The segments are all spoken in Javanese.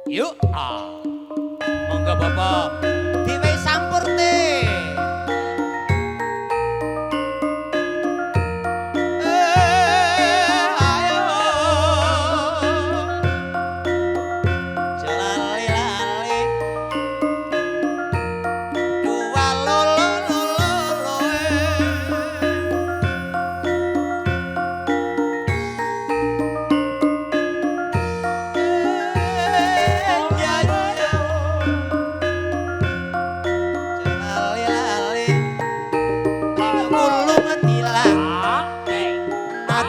Yuk, monggo Bapak diwehi sampurne.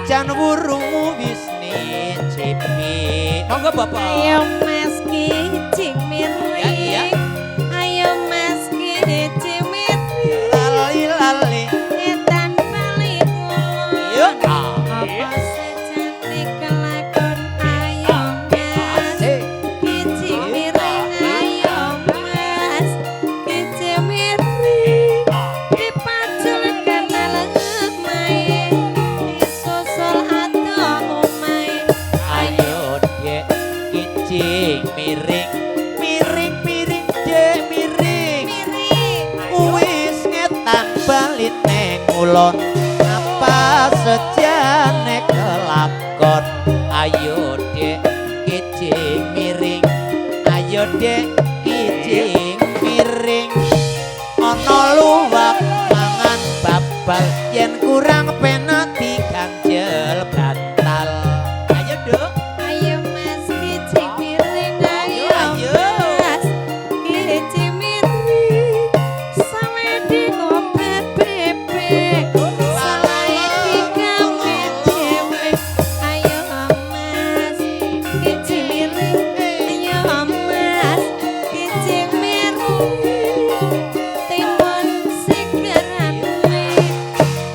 Jan wurungmu wis nicipi. Monggo Bapak. Ayo Mas Kijing miring. Ayo Mas Kijing miring. Lali-lali. Etan bali ngulon. Yo. Apa secantik kelakon ayo Mas Kijing miring. Ayo Mas Kijing miring. Dipacul karena lengan main. Miring, miring, miring, dek miring. Wis ngetan bali neng ulon. Apa sejane kelakon? Ayo dek kijing miring. Ayo dek kijing miring. Ono luwak mangan babal yen kurang penak diganjel bantal. Ayo dok. Ayo Mas Kijing miring. Ayo Mas Kijing miring. Sawe diobat bebek. Salahe digawe dhewe. Ayo Mas Kijing miring. Ayo Mas Kijing miring. Timbun sigarane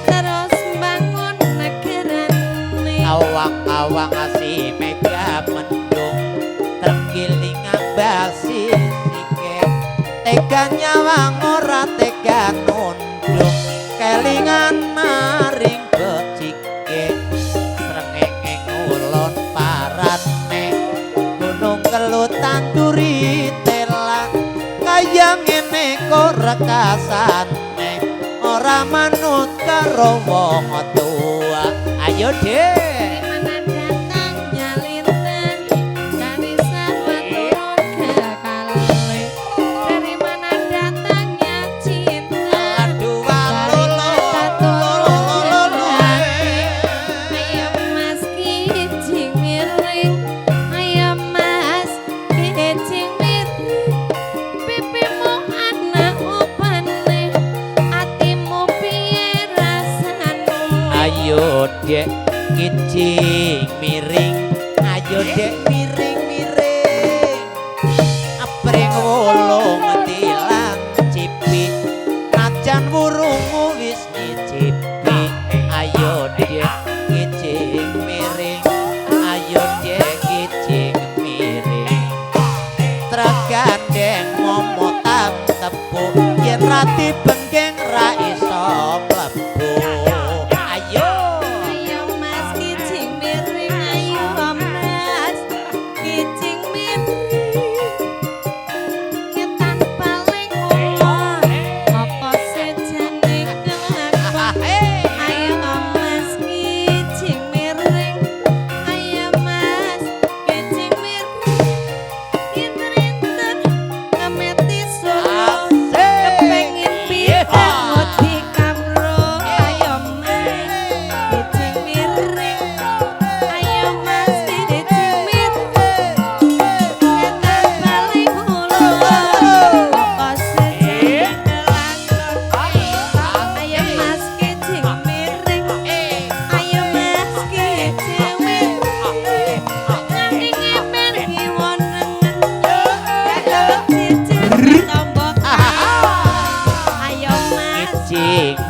terus bangun negarane. Awang-awang asih mega mendung tergiling ambasi sike tega nyawang ora tega nundung kelingan maring becike srengenge ngulon parane gunung kelutan duri tela kaya ngene kok rekasane ora manut karo wong tua. Ayo deh. Ayo dek kijing miring. Ayo dek miring miring. Apreng wolong tilang cipi. Najan wurungmu wis nicipi. Ayo dek kijing miring. Ayo dek kijing miring. Tregandeng momotan tepuk yen rati benggeng ra iso mlebu.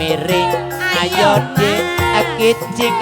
Miring ayo dek kijing